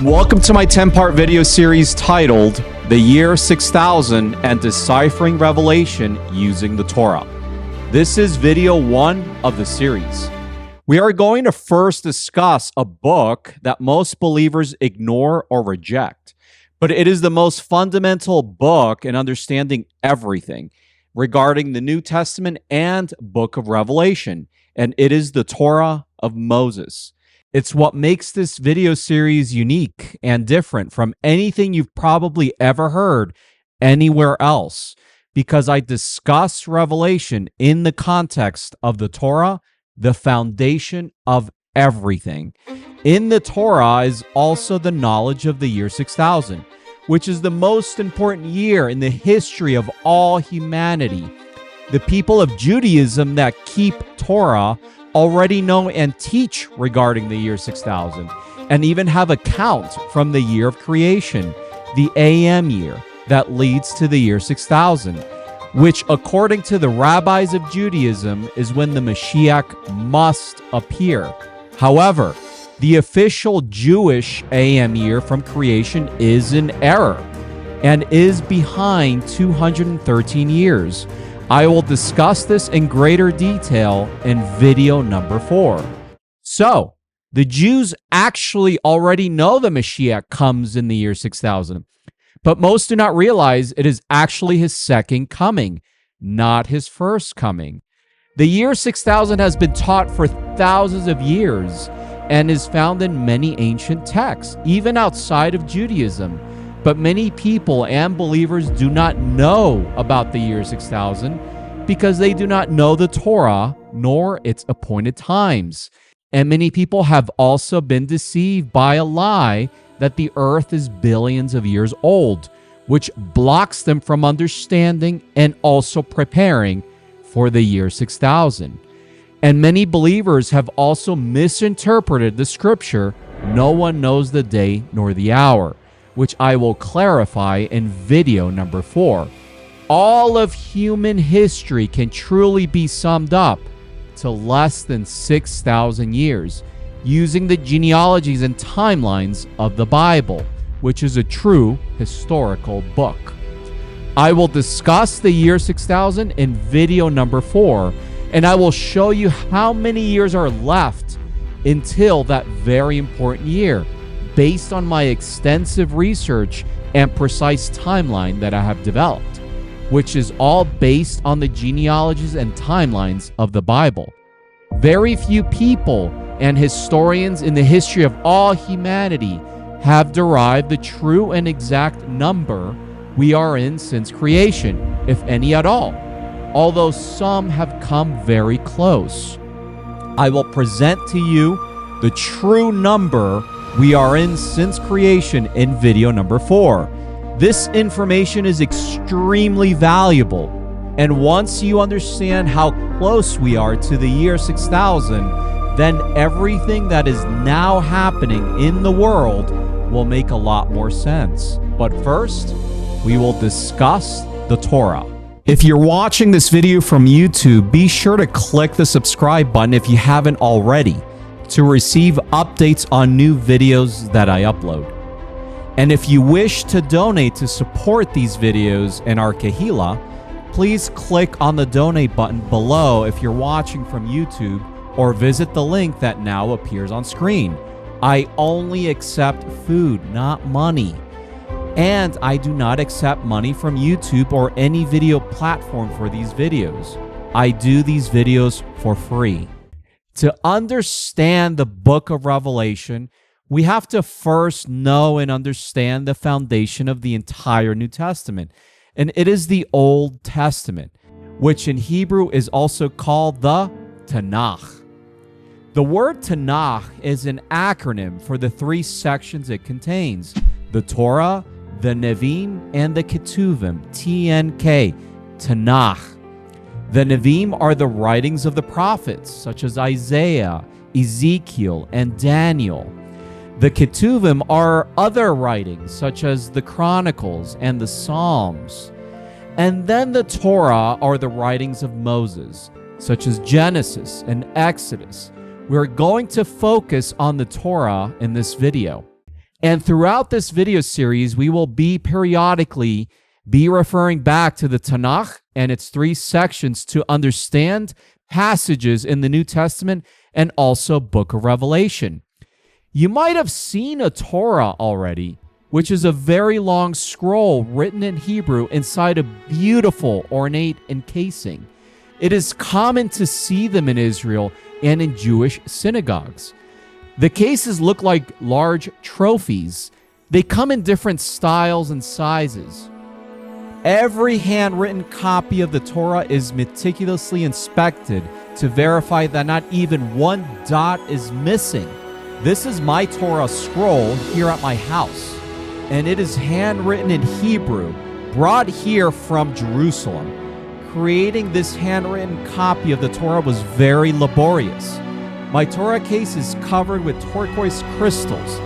Welcome to my 10-part video series titled The Year 6000 and Deciphering Revelation Using the Torah. This is video 1 of the series. We are going to first discuss a book that most believers ignore or reject, but it is the most fundamental book in understanding everything regarding the New Testament and book of Revelation, and it is the Torah of Moses. It's what makes this video series unique and different from anything you've probably ever heard anywhere else, because I discuss Revelation in the context of the Torah, the foundation of everything. In the Torah is also the knowledge of the year 6000, which is the most important year in the history of all humanity. The people of Judaism that keep Torah already know and teach regarding the year 6000, and even have a count from the year of creation, the AM year, that leads to the year 6000, which according to the rabbis of Judaism is when the Mashiach must appear. However, the official Jewish AM year from creation is in error and is behind 213 years. I will discuss this in greater detail in video number 4. So, the Jews actually already know the Mashiach comes in the year 6000, but most do not realize it is actually his second coming, not his first coming. The year 6000 has been taught for thousands of years and is found in many ancient texts, even outside of Judaism. But many people and believers do not know about the year 6000 because they do not know the Torah nor its appointed times. And many people have also been deceived by a lie that the earth is billions of years old, which blocks them from understanding and also preparing for the year 6000. And many believers have also misinterpreted the scripture, "No one knows the day nor the hour," which I will clarify in video number 4. All of human history can truly be summed up to less than 6,000 years using the genealogies and timelines of the Bible, which is a true historical book. I will discuss the year 6000 in video number 4, and I will show you how many years are left until that very important year, based on my extensive research and precise timeline that I have developed, which is all based on the genealogies and timelines of the Bible. Very few people and historians in the history of all humanity have derived the true and exact number we are in since creation, if any at all, although some have come very close. I will present to you the true number we are in since creation in video number 4. This information is extremely valuable, and once you understand how close we are to the year 6000, then everything that is now happening in the world will make a lot more sense. But first, we will discuss the Torah. If you're watching this video from YouTube, be sure to click the subscribe button if you haven't already, to receive updates on new videos that I upload. And if you wish to donate to support these videos and our Kehillah, please click on the donate button below if you're watching from YouTube, or visit the link that now appears on screen. I only accept food, not money. And I do not accept money from YouTube or any video platform for these videos. I do these videos for free. To understand the book of Revelation, we have to first know and understand the foundation of the entire New Testament, and it is the Old Testament, which in Hebrew is also called the Tanakh. The word Tanakh is an acronym for the 3 sections it contains: the Torah, the Nevi'im, and the Ketuvim, TNK, Tanakh. The Nevi'im are the writings of the prophets, such as Isaiah, Ezekiel, and Daniel. The Ketuvim are other writings, such as the Chronicles and the Psalms. And then the Torah are the writings of Moses, such as Genesis and Exodus. We're going to focus on the Torah in this video. And throughout this video series, we will periodically be referring back to the Tanakh and its 3 sections to understand passages in the New Testament and also Book of Revelation. You might have seen a Torah already, which is a very long scroll written in Hebrew inside a beautiful ornate encasing. It is common to see them in Israel and in Jewish synagogues. The cases look like large trophies. They come in different styles and sizes. Every handwritten copy of the Torah is meticulously inspected to verify that not even one dot is missing. This is my Torah scroll here at my house, and it is handwritten in Hebrew, brought here from Jerusalem. Creating this handwritten copy of the Torah was very laborious. My Torah case is covered with turquoise crystals.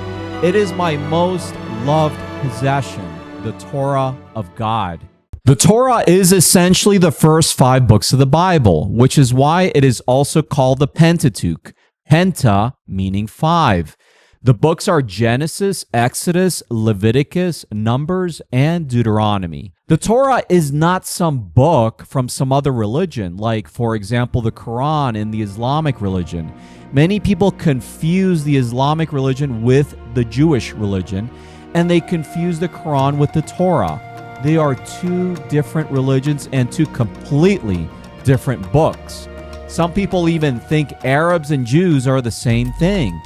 It is my most loved possession, the Torah of God. The Torah is essentially the first 5 books of the Bible, which is why it is also called the Pentateuch. Penta meaning 5. The books are Genesis, Exodus, Leviticus, Numbers, and Deuteronomy. The Torah is not some book from some other religion, like, for example, the Quran in the Islamic religion. Many people confuse the Islamic religion with the Jewish religion, and they confuse the Quran with the Torah. They are 2 different religions and 2 completely different books. Some people even think Arabs and Jews are the same thing.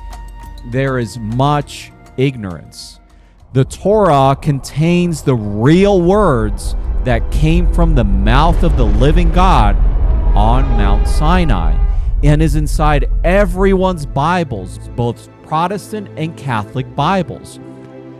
There is much ignorance. The Torah contains the real words that came from the mouth of the living God on Mount Sinai and is inside everyone's Bibles, both Protestant and Catholic Bibles.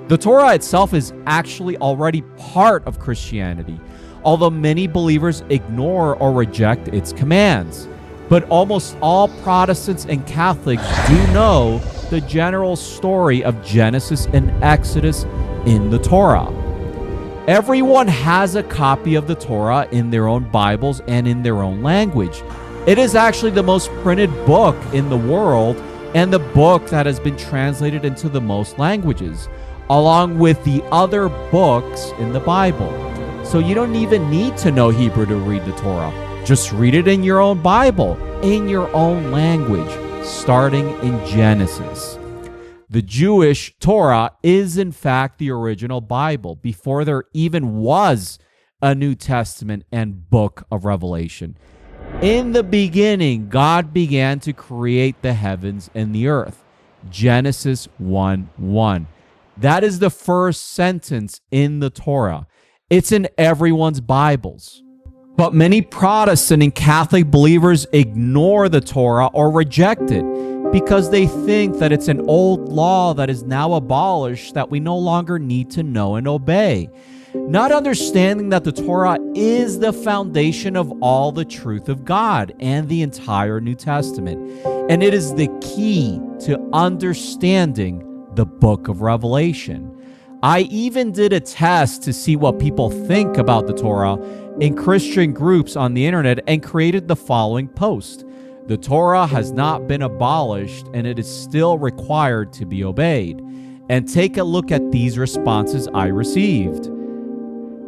The Torah itself is actually already part of Christianity, although many believers ignore or reject its commands. But almost all Protestants and Catholics do know the general story of Genesis and Exodus in the Torah. Everyone has a copy of the Torah in their own Bibles and in their own language. It is actually the most printed book in the world and the book that has been translated into the most languages, along with the other books in the Bible. So you don't even need to know Hebrew to read the Torah. Just read it in your own Bible, in your own language, starting in Genesis. The Jewish Torah is in fact the original Bible before there even was a New Testament and Book of Revelation. In the beginning, God began to create the heavens and the earth. Genesis 1:1. That is the first sentence in the Torah. It's in everyone's Bibles. But many Protestant and Catholic believers ignore the Torah or reject it because they think that it's an old law that is now abolished that we no longer need to know and obey, not understanding that the Torah is the foundation of all the truth of God and the entire New Testament, and it is the key to understanding the Book of Revelation. I even did a test to see what people think about the Torah in Christian groups on the internet and created the following post. The Torah has not been abolished and it is still required to be obeyed. And take a look at these responses I received.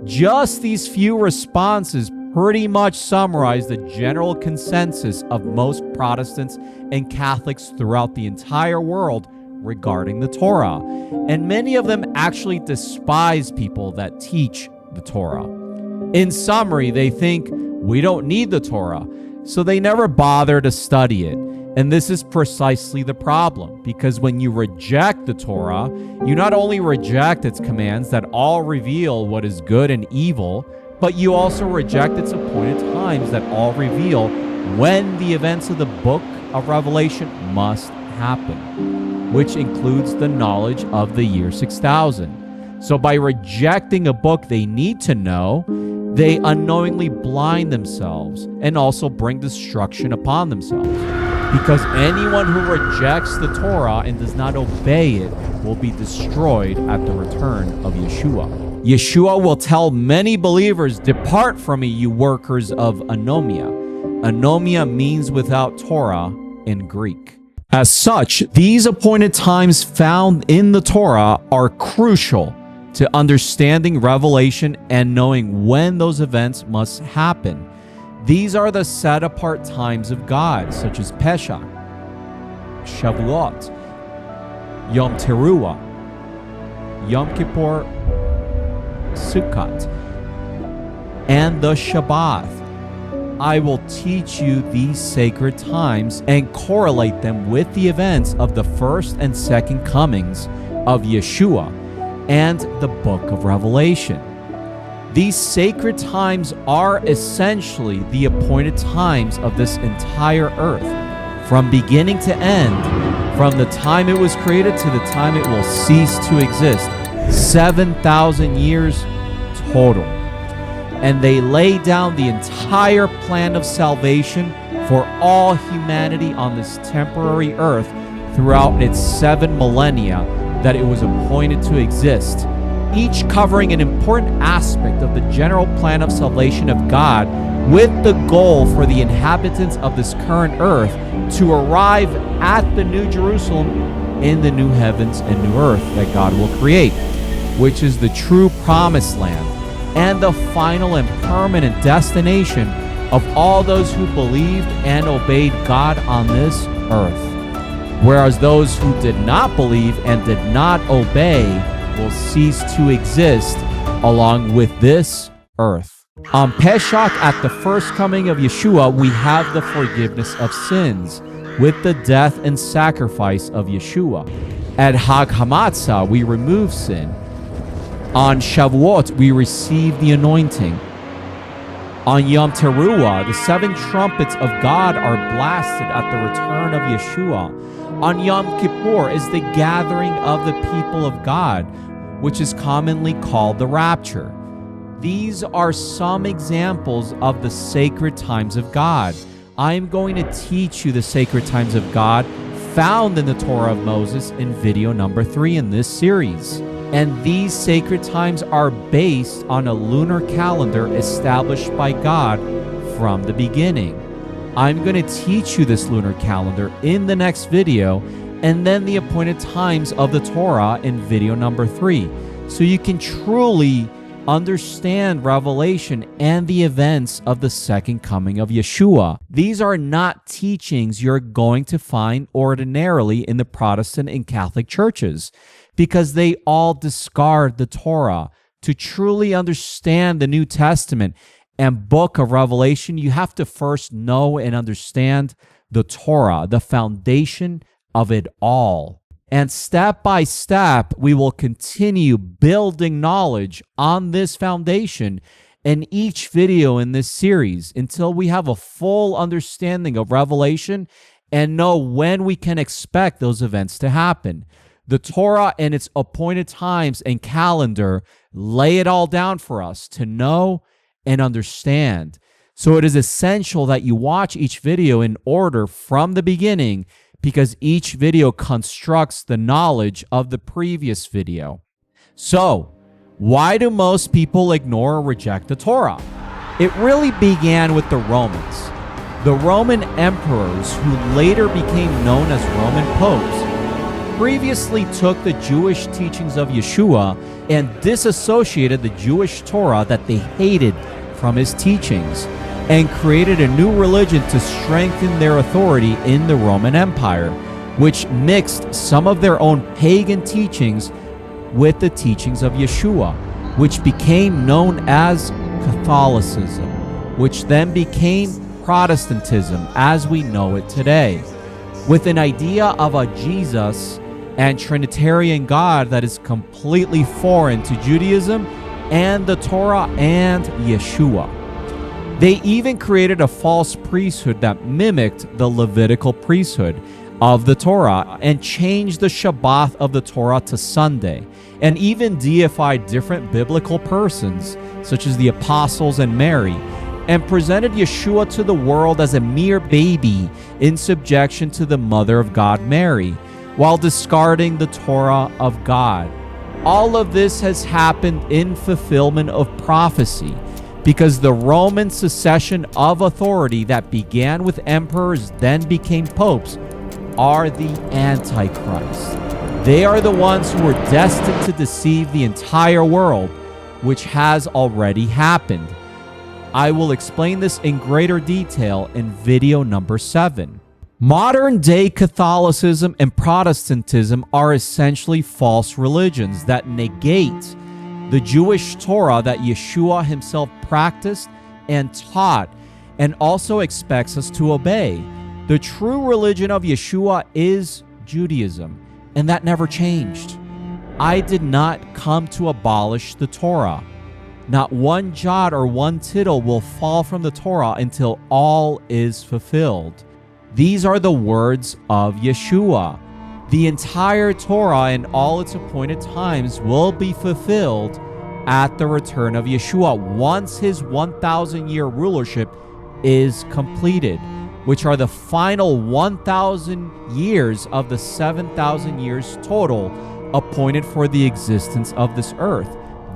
Just these few responses pretty much summarize the general consensus of most Protestants and Catholics throughout the entire world regarding the Torah. And many of them actually despise people that teach the Torah. In summary, they think we don't need the Torah, so they never bother to study it. And this is precisely the problem, because when you reject the Torah, you not only reject its commands that all reveal what is good and evil, but you also reject its appointed times that all reveal when the events of the Book of Revelation must happen, which includes the knowledge of the year 6000. So by rejecting a book they need to know, they unknowingly blind themselves and also bring destruction upon themselves. Because anyone who rejects the Torah and does not obey it will be destroyed at the return of Yeshua. Yeshua will tell many believers, "Depart from me, you workers of anomia." Anomia means without Torah in Greek. As such, these appointed times found in the Torah are crucial to understanding revelation and knowing when those events must happen. These are the set-apart times of God, such as Pesach, Shavuot, Yom Teruah, Yom Kippur, Sukkot, and the Shabbat. I will teach you these sacred times and correlate them with the events of the first and second comings of Yeshua and the book of Revelation. These sacred times are essentially the appointed times of this entire earth, from beginning to end, from the time it was created to the time it will cease to exist. 7,000 years total. And they lay down the entire plan of salvation for all humanity on this temporary earth throughout its 7 millennia that it was appointed to exist, each covering an important aspect of the general plan of salvation of God, with the goal for the inhabitants of this current earth to arrive at the New Jerusalem in the new heavens and new earth that God will create, which is the true promised land and the final and permanent destination of all those who believed and obeyed God on this earth. Whereas those who did not believe and did not obey will cease to exist along with this earth. On Pesach, at the first coming of Yeshua, we have the forgiveness of sins with the death and sacrifice of Yeshua. At Hag Hamatzah, we remove sin. On Shavuot, we receive the anointing. On Yom Teruah, the 7 trumpets of God are blasted at the return of Yeshua. On Yom Kippur is the gathering of the people of God, which is commonly called the rapture. These are some examples of the sacred times of God. I am going to teach you the sacred times of God found in the Torah of Moses in video number 3 in this series. And these sacred times are based on a lunar calendar established by God from the beginning. I'm going to teach you this lunar calendar in the next video, and then the appointed times of the Torah in video number 3, so you can truly understand Revelation and the events of the second coming of Yeshua. These are not teachings you're going to find ordinarily in the Protestant and Catholic churches, because they all discard the Torah. To truly understand the New Testament and book of Revelation, you have to first know and understand the Torah, the foundation of it all. And step by step, we will continue building knowledge on this foundation in each video in this series until we have a full understanding of Revelation and know when we can expect those events to happen. The Torah and its appointed times and calendar lay it all down for us to know and understand. So it is essential that you watch each video in order from the beginning, because each video constructs the knowledge of the previous video. So, why do most people ignore or reject the Torah? It really began with the Romans. The Roman emperors, who later became known as Roman popes, previously took the Jewish teachings of Yeshua and disassociated the Jewish Torah that they hated from his teachings, and created a new religion to strengthen their authority in the Roman Empire, which mixed some of their own pagan teachings with the teachings of Yeshua, which became known as Catholicism, which then became Protestantism as we know it today, with an idea of a Jesus and Trinitarian God that is completely foreign to Judaism and the Torah and Yeshua. They even created a false priesthood that mimicked the Levitical priesthood of the Torah and changed the Shabbat of the Torah to Sunday, and even deified different biblical persons, such as the apostles and Mary, and presented Yeshua to the world as a mere baby in subjection to the Mother of God, Mary, while discarding the Torah of God. All of this has happened in fulfillment of prophecy, because the Roman succession of authority that began with emperors then became popes are the Antichrist. They are the ones who are destined to deceive the entire world, which has already happened. I will explain this in greater detail in video number 7. Modern-day Catholicism and Protestantism are essentially false religions that negate the Jewish Torah that Yeshua himself practiced and taught, and also expects us to obey. The true religion of Yeshua is Judaism, and that never changed. I did not come to abolish the Torah. Not one jot or one tittle will fall from the Torah until all is fulfilled. These are the words of Yeshua. The entire Torah in all its appointed times will be fulfilled at the return of Yeshua once his 1,000-year rulership is completed, which are the final 1,000 years of the 7,000 years total appointed for the existence of this earth.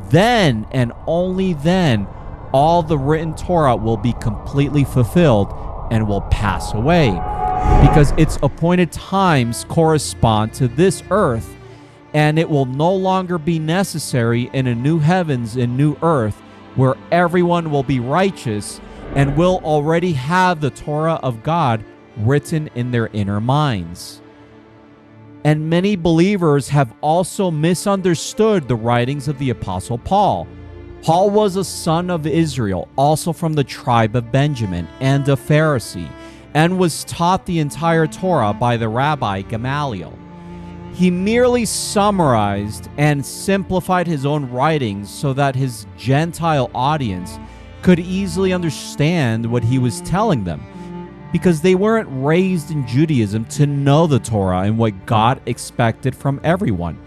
Then and only then all the written Torah will be completely fulfilled and will pass away, because its appointed times correspond to this earth, and it will no longer be necessary in a new heavens and new earth where everyone will be righteous and will already have the Torah of God written in their inner minds. And many believers have also misunderstood the writings of the Apostle Paul. Paul was a son of Israel, also from the tribe of Benjamin, and a Pharisee, and was taught the entire Torah by the Rabbi Gamaliel. He merely summarized and simplified his own writings so that his Gentile audience could easily understand what he was telling them, because they weren't raised in Judaism to know the Torah and what God expected from everyone.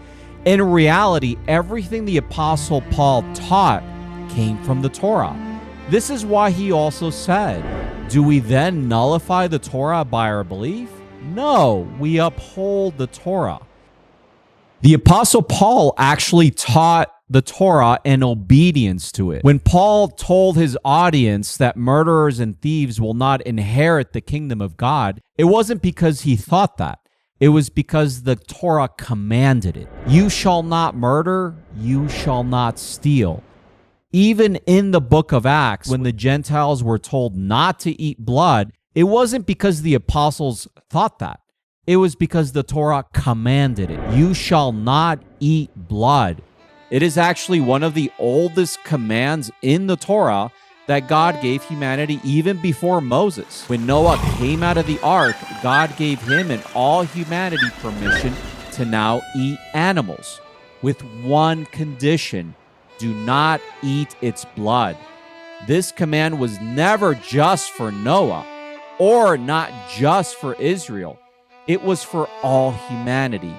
In reality, everything the Apostle Paul taught came from the Torah. This is why he also said, do we then nullify the Torah by our belief? No, we uphold the Torah. The Apostle Paul actually taught the Torah and obedience to it. When Paul told his audience that murderers and thieves will not inherit the kingdom of God, it wasn't because he thought that. It was because the Torah commanded it. You shall not murder, you shall not steal. Even in the book of Acts, when the Gentiles were told not to eat blood, it wasn't because the apostles thought that. It was because the Torah commanded it. You shall not eat blood. It is actually one of the oldest commands in the Torah that God gave humanity even before Moses. When Noah came out of the ark, God gave him and all humanity permission to now eat animals, with one condition: do not eat its blood. This command was never just for Noah, or not just for Israel. It was for all humanity.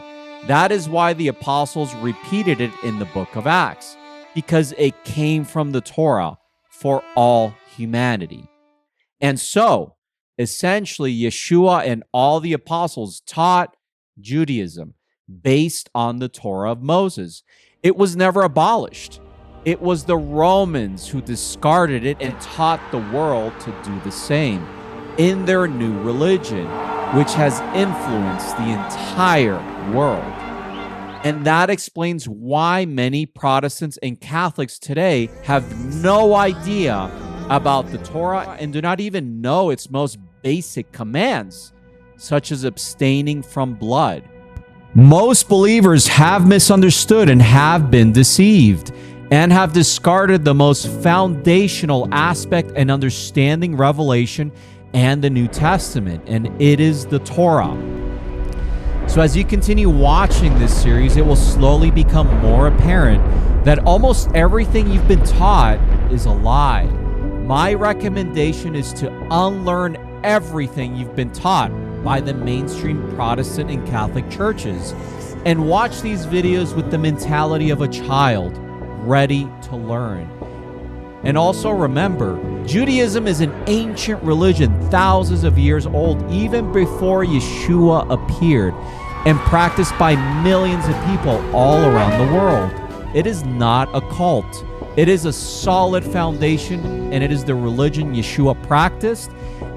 That is why the apostles repeated it in the book of Acts, because it came from the Torah for all humanity. And so, essentially, Yeshua and all the apostles taught Judaism based on the Torah of Moses. It was never abolished. It was the Romans who discarded it and taught the world to do the same in their new religion, which has influenced the entire world. And that explains why many Protestants and Catholics today have no idea about the Torah and do not even know its most basic commands, such as abstaining from blood. Most believers have misunderstood and have been deceived, and have discarded the most foundational aspect in understanding Revelation and the New Testament, and it is the Torah. So as you continue watching this series, it will slowly become more apparent that almost everything you've been taught is a lie. My recommendation is to unlearn everything you've been taught by the mainstream Protestant and Catholic churches, and watch these videos with the mentality of a child, ready to learn. And also remember, Judaism is an ancient religion, thousands of years old, even before Yeshua appeared, and practiced by millions of people all around the world. It is not a cult. It is a solid foundation, and it is the religion Yeshua practiced,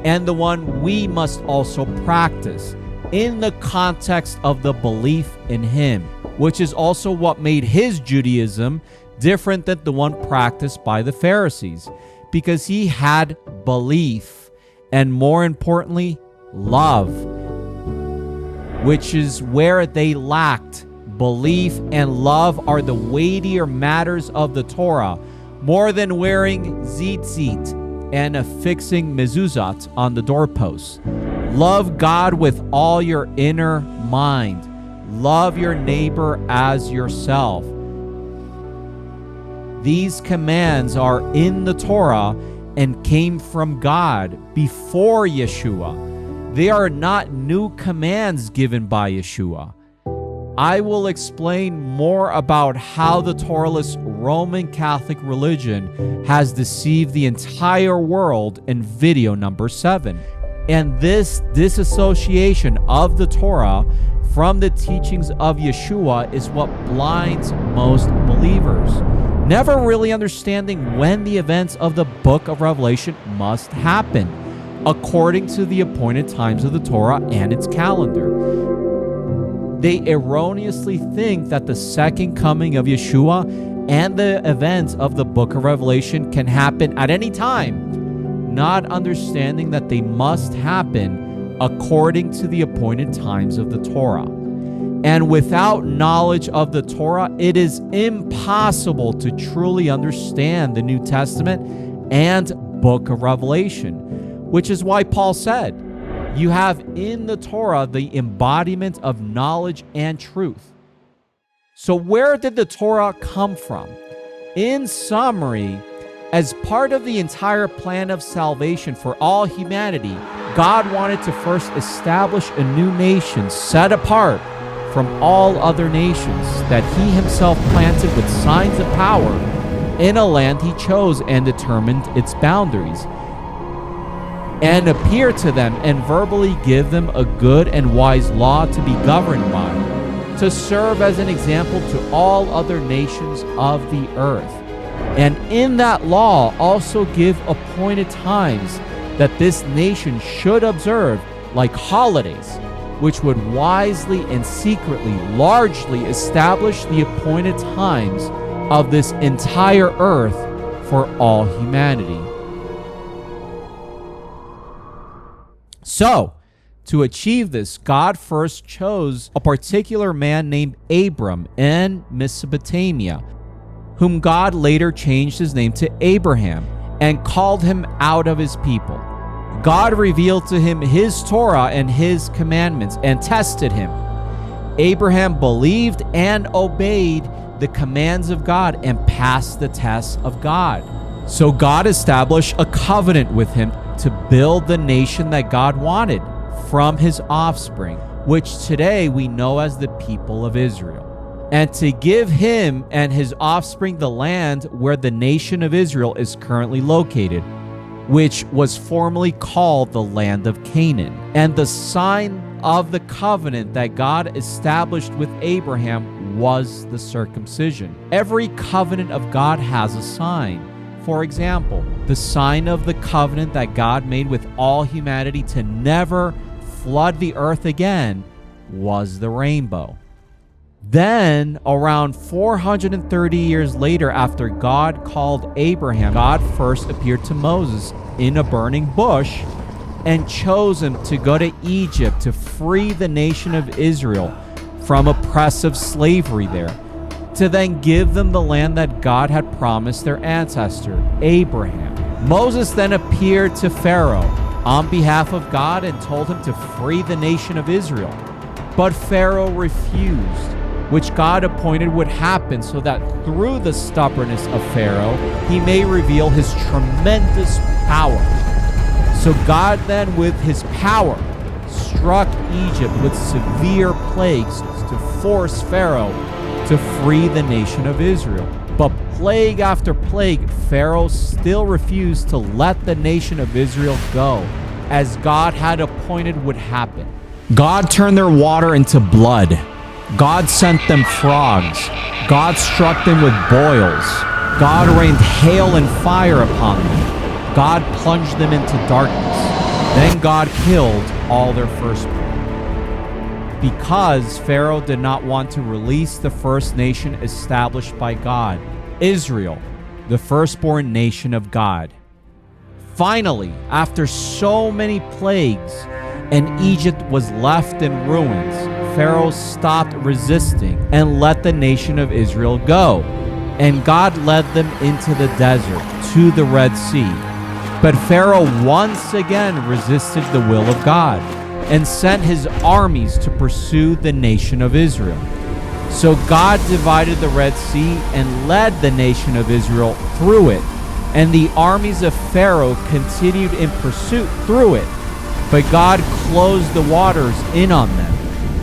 and the one we must also practice. in the context of the belief in him, which is also what made his Judaism different than the one practiced by the Pharisees, because he had belief and, more importantly, love, which is where they lacked. Belief and love are the weightier matters of the Torah, more than wearing tzitzit and affixing mezuzot on the doorposts. Love God with all your inner mind. Love your neighbor as yourself. These commands are in the Torah and came from God before Yeshua. They are not new commands given by Yeshua. I will explain more about how the Torahless Roman Catholic religion has deceived the entire world in video number 7. And this disassociation of the Torah from the teachings of Yeshua is what blinds most believers, never really understanding when the events of the book of Revelation must happen, according to the appointed times of the Torah and its calendar. They erroneously think that the second coming of Yeshua and the events of the book of Revelation can happen at any time, not understanding that they must happen according to the appointed times of the Torah. And without knowledge of the Torah, it is impossible to truly understand the New Testament and book of Revelation, which is why Paul said, you have in the Torah the embodiment of knowledge and truth. So where did the Torah come from? In summary, as part of the entire plan of salvation for all humanity, God wanted to first establish a new nation set apart from all other nations that he himself planted with signs of power in a land he chose and determined its boundaries, and appear to them and verbally give them a good and wise law to be governed by, to serve as an example to all other nations of the earth. And in that law also give appointed times that this nation should observe, like holidays, which would wisely and secretly largely establish the appointed times of this entire earth for all humanity. So, to achieve this, God first chose a particular man named Abram in Mesopotamia, whom God later changed his name to Abraham and called him out of his people. God revealed to him his Torah and his commandments and tested him. Abraham believed and obeyed the commands of God and passed the tests of God. So God established a covenant with him to build the nation that God wanted from his offspring, which today we know as the people of Israel, and to give him and his offspring the land where the nation of Israel is currently located, which was formerly called the land of Canaan. And the sign of the covenant that God established with Abraham was the circumcision. Every covenant of God has a sign. For example, the sign of the covenant that God made with all humanity to never flood the earth again was the rainbow. Then, around 430 years later, after God called Abraham, God first appeared to Moses in a burning bush and chose him to go to Egypt to free the nation of Israel from oppressive slavery there, to then give them the land that God had promised their ancestor, Abraham. Moses then appeared to Pharaoh on behalf of God and told him to free the nation of Israel. But Pharaoh refused, which God appointed would happen so that through the stubbornness of Pharaoh, he may reveal his tremendous power. So God then, with his power, struck Egypt with severe plagues to force Pharaoh to free the nation of Israel. But plague after plague, Pharaoh still refused to let the nation of Israel go, as God had appointed would happen. God turned their water into blood. God sent them frogs. God struck them with boils. God rained hail and fire upon them. God plunged them into darkness. Then God killed all their firstborn. because Pharaoh did not want to release the first nation established by God, Israel, the firstborn nation of God. Finally, after so many plagues and Egypt was left in ruins, Pharaoh stopped resisting and let the nation of Israel go. And God led them into the desert to the Red Sea. But Pharaoh once again resisted the will of God and sent his armies to pursue the nation of Israel. So God divided the Red Sea and led the nation of Israel through it. And the armies of Pharaoh continued in pursuit through it. But God closed the waters in on them,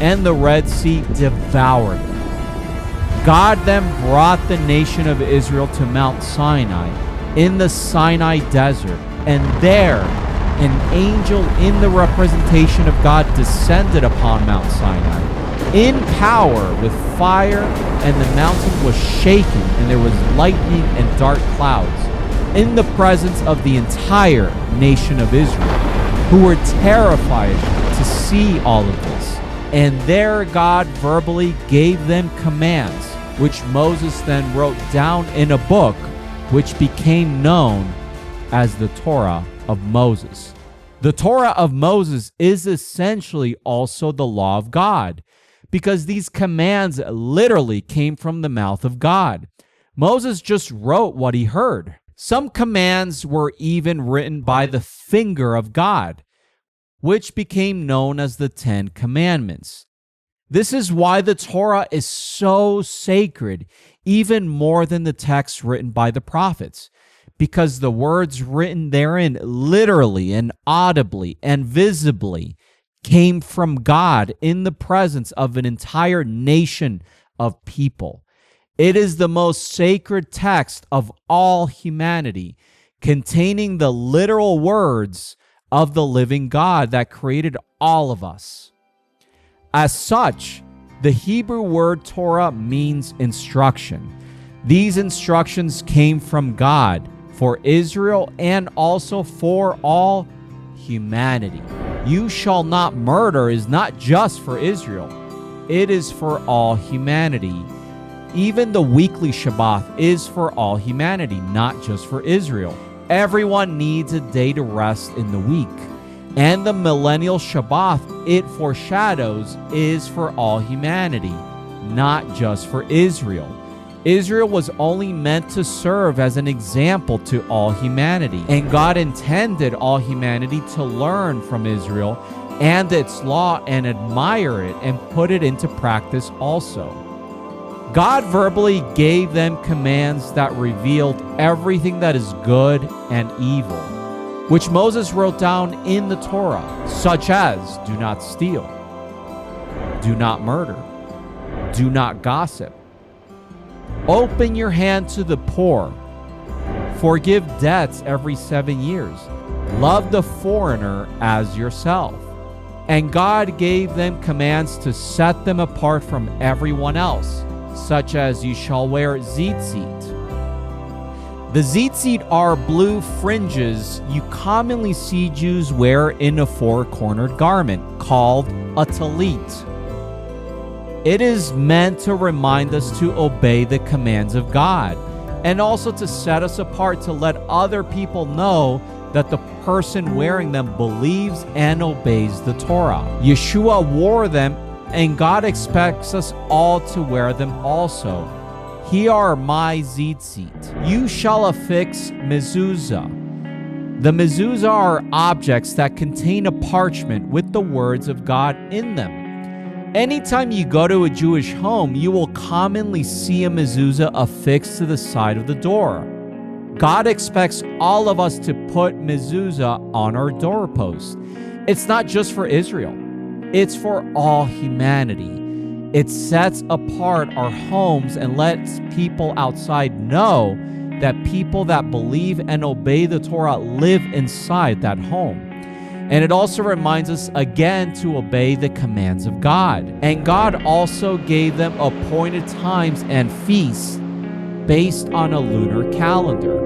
and the Red Sea devoured them. God then brought the nation of Israel to Mount Sinai in the Sinai desert, and there an angel in the representation of God descended upon Mount Sinai in power with fire, and the mountain was shaken, and there was lightning and dark clouds in the presence of the entire nation of Israel, who were terrified to see all of this. And there God verbally gave them commands, which Moses then wrote down in a book, which became known as the Torah of Moses. The Torah of Moses is essentially also the law of God, because these commands literally came from the mouth of God. Moses just wrote what he heard. Some commands were even written by the finger of God, which became known as the Ten Commandments. This is why the Torah is so sacred, even more than the texts written by the prophets, because the words written therein literally and audibly and visibly came from God in the presence of an entire nation of people. It is the most sacred text of all humanity, containing the literal words of the living God that created all of us. As such, the Hebrew word Torah means instruction. These instructions came from God for Israel and also for all humanity. You shall not murder is not just for Israel. It is for all humanity. Even the weekly Shabbat is for all humanity, not just for Israel. Everyone needs a day to rest in the week. And the millennial Shabbat it foreshadows is for all humanity, not just for Israel. Israel was only meant to serve as an example to all humanity. And God intended all humanity to learn from Israel and its law and admire it and put it into practice also. God verbally gave them commands that revealed everything that is good and evil, which Moses wrote down in the Torah, such as do not steal, do not murder, do not gossip, open your hand to the poor, forgive debts every 7 years, love the foreigner as yourself. And God gave them commands to set them apart from everyone else, such as you shall wear tzitzit. The tzitzit are blue fringes you commonly see Jews wear in a four-cornered garment called a talit. It is meant to remind us to obey the commands of God and also to set us apart to let other people know that the person wearing them believes and obeys the Torah. Yeshua wore them, and God expects us all to wear them also. Here are my tzitzit. You shall affix mezuzah. The mezuzah are objects that contain a parchment with the words of God in them. Anytime you go to a Jewish home, you will commonly see a mezuzah affixed to the side of the door. God expects all of us to put mezuzah on our doorpost. It's not just for Israel. It's for all humanity. It sets apart our homes and lets people outside know that people that believe and obey the Torah live inside that home. And it also reminds us again to obey the commands of God. And God also gave them appointed times and feasts based on a lunar calendar,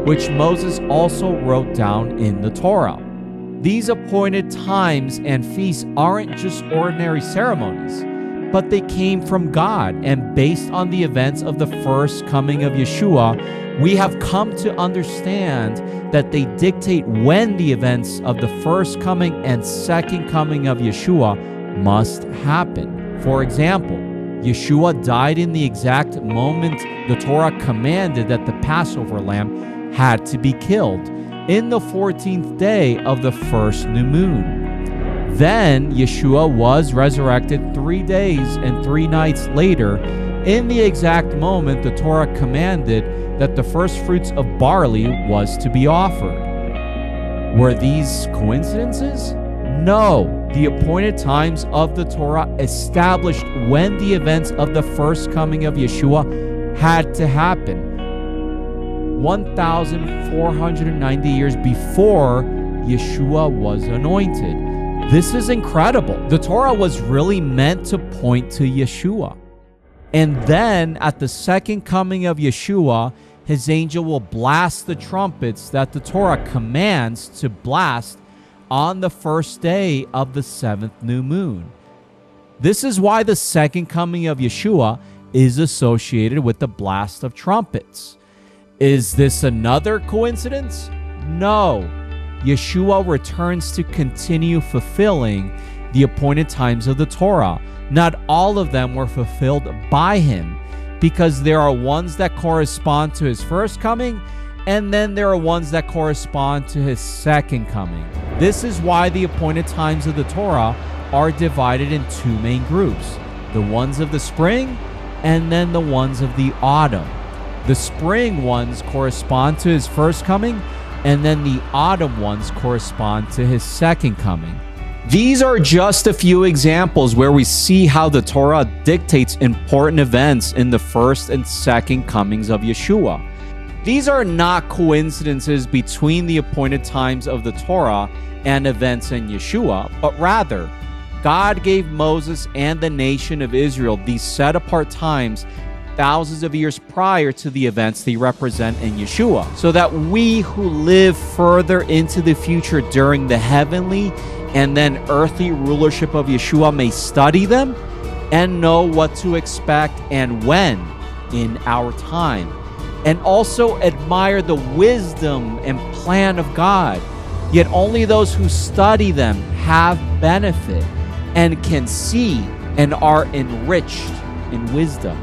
which Moses also wrote down in the Torah. These appointed times and feasts aren't just ordinary ceremonies, but they came from God, and based on the events of the first coming of Yeshua, we have come to understand that they dictate when the events of the first coming and second coming of Yeshua must happen. For example, Yeshua died in the exact moment the Torah commanded that the Passover lamb had to be killed, in the 14th day of the first new moon. Then Yeshua was resurrected 3 days and 3 nights later, in the exact moment the Torah commanded that the first fruits of barley was to be offered. Were these coincidences? No. The appointed times of the Torah established when the events of the first coming of Yeshua had to happen, 1,490 years before Yeshua was anointed. This is incredible. The Torah was really meant to point to Yeshua. And then at the second coming of Yeshua, his angel will blast the trumpets that the Torah commands to blast on the first day of the 7th new moon. This is why the second coming of Yeshua is associated with the blast of trumpets. Is this another coincidence? No. Yeshua returns to continue fulfilling the appointed times of the Torah. Not all of them were fulfilled by him, because there are ones that correspond to his first coming, and then there are ones that correspond to his second coming. This is why the appointed times of the Torah are divided in two main groups, the ones of the spring and then the ones of the autumn. The spring ones correspond to his first coming, and then the autumn ones correspond to his second coming. These are just a few examples where we see how the Torah dictates important events in the first and second comings of Yeshua. These are not coincidences between the appointed times of the Torah and events in Yeshua, but rather, God gave Moses and the nation of Israel these set-apart times thousands of years prior to the events they represent in Yeshua, so that we who live further into the future during the heavenly and then earthly rulership of Yeshua may study them and know what to expect and when in our time, and also admire the wisdom and plan of God. Yet only those who study them have benefit and can see and are enriched in wisdom,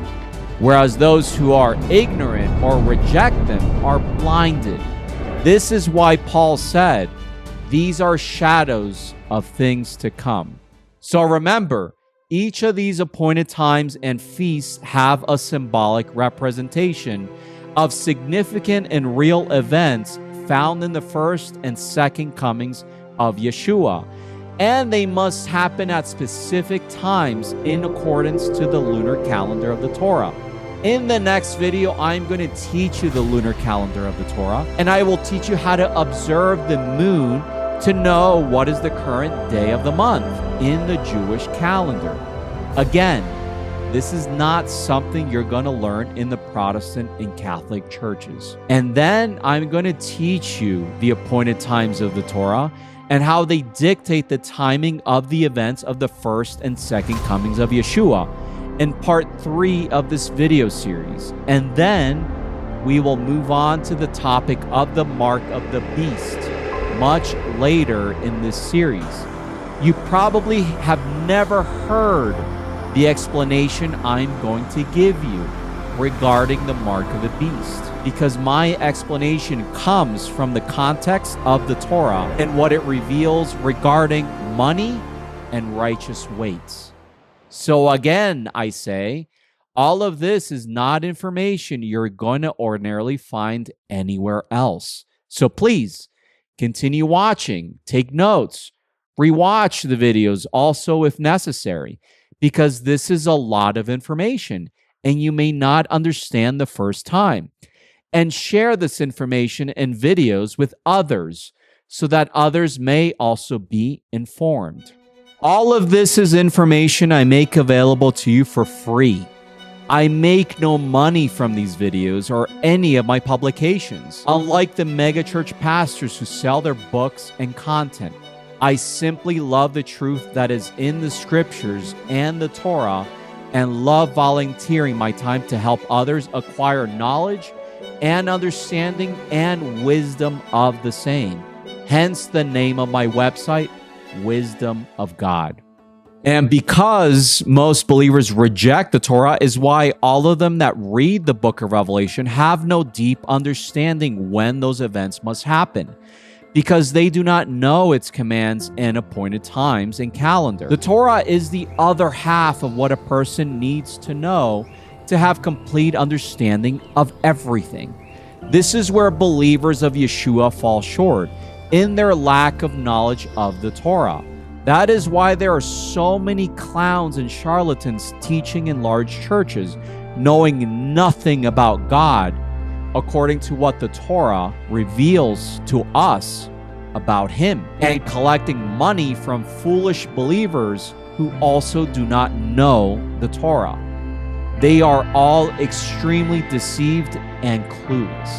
whereas those who are ignorant or reject them are blinded. This is why Paul said, "These are shadows of things to come." So remember, each of these appointed times and feasts have a symbolic representation of significant and real events found in the first and second comings of Yeshua, and they must happen at specific times in accordance to the lunar calendar of the Torah. In the next video, I'm going to teach you the lunar calendar of the Torah, and I will teach you how to observe the moon to know what is the current day of the month in the Jewish calendar. Again, this is not something you're going to learn in the Protestant and Catholic churches. And then I'm going to teach you the appointed times of the Torah and how they dictate the timing of the events of the first and second comings of Yeshua in part 3 of this video series. And then we will move on to the topic of the mark of the beast much later in this series. You probably have never heard the explanation I'm going to give you regarding the mark of the beast, because my explanation comes from the context of the Torah and what it reveals regarding money and righteous weights. So again, I say, all of this is not information you're going to ordinarily find anywhere else. So please continue watching, take notes, rewatch the videos also if necessary, because this is a lot of information and you may not understand the first time. And share this information and videos with others so that others may also be informed. All of this is information I make available to you for free. I make no money from these videos or any of my publications, unlike the megachurch pastors who sell their books and content. I simply love the truth that is in the scriptures and the Torah, and love volunteering my time to help others acquire knowledge and understanding and wisdom of the same. Hence the name of my website, Wisdom of God. And because most believers reject the Torah is why all of them that read the book of Revelation have no deep understanding when those events must happen, because they do not know its commands and appointed times and calendar. The Torah is the other half of what a person needs to know to have complete understanding of everything. This is where believers of Yeshua fall short in their lack of knowledge of the Torah. That is why there are so many clowns and charlatans teaching in large churches, knowing nothing about God according to what the Torah reveals to us about Him, and collecting money from foolish believers who also do not know the Torah. They are all extremely deceived and clueless.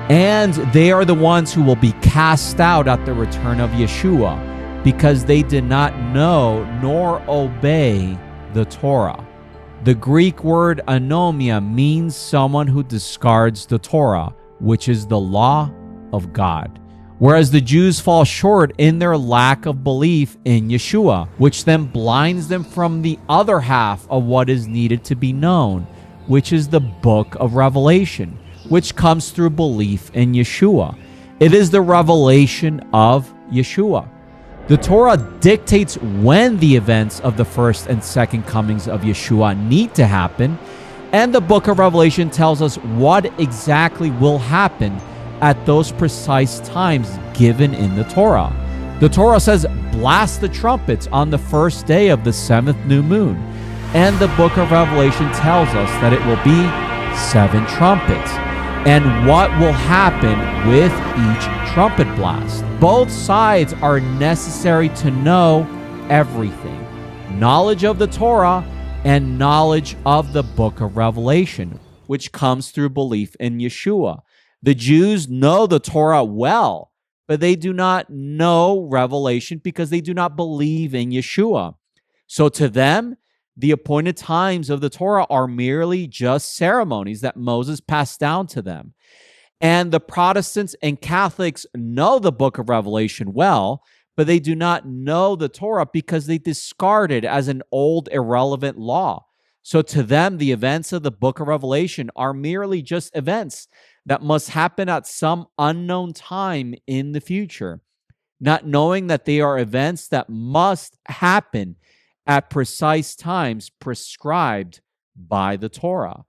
And they are the ones who will be cast out at the return of Yeshua, because they did not know nor obey the Torah. The Greek word anomia means someone who discards the Torah, which is the law of God. Whereas the Jews fall short in their lack of belief in Yeshua, which then blinds them from the other half of what is needed to be known, which is the book of Revelation, which comes through belief in Yeshua. It is the revelation of Yeshua. The Torah dictates when the events of the first and second comings of Yeshua need to happen, and the book of Revelation tells us what exactly will happen at those precise times given in the Torah. The Torah says, blast the trumpets on the first day of the seventh new moon, and the book of Revelation tells us that it will be 7 trumpets, and what will happen with each trumpet blast. Both sides are necessary to know everything. Knowledge of the Torah and knowledge of the book of Revelation, which comes through belief in Yeshua. The Jews know the Torah well, but they do not know Revelation because they do not believe in Yeshua. So to them, the appointed times of the Torah are merely just ceremonies that Moses passed down to them. And the Protestants and Catholics know the book of Revelation well, but they do not know the Torah because they discard it as an old, irrelevant law. So to them, the events of the book of Revelation are merely just events that must happen at some unknown time in the future, not knowing that they are events that must happen at precise times prescribed by the Torah.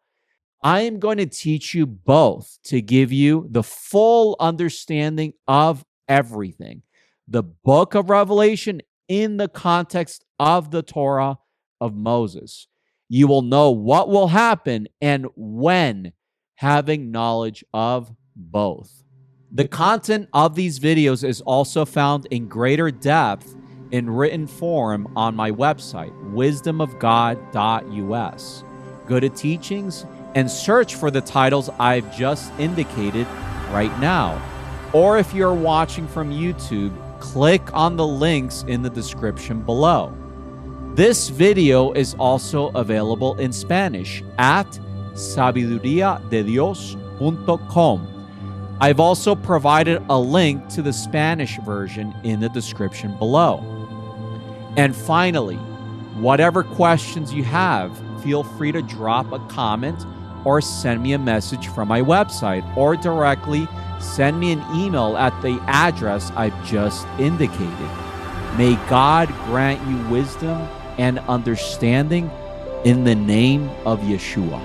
I am going to teach you both to give you the full understanding of everything. The book of Revelation in the context of the Torah of Moses. You will know what will happen and when, having knowledge of both. The content of these videos is also found in greater depth in written form on my website, wisdomofgod.us. Go to teachings and search for the titles I've just indicated right now. Or if you're watching from YouTube, click on the links in the description below. This video is also available in Spanish at sabiduriadedios.com. I've also provided a link to the Spanish version in the description below. And finally, whatever questions you have, feel free to drop a comment or send me a message from my website, or directly send me an email at the address I've just indicated. May God grant you wisdom and understanding in the name of Yeshua.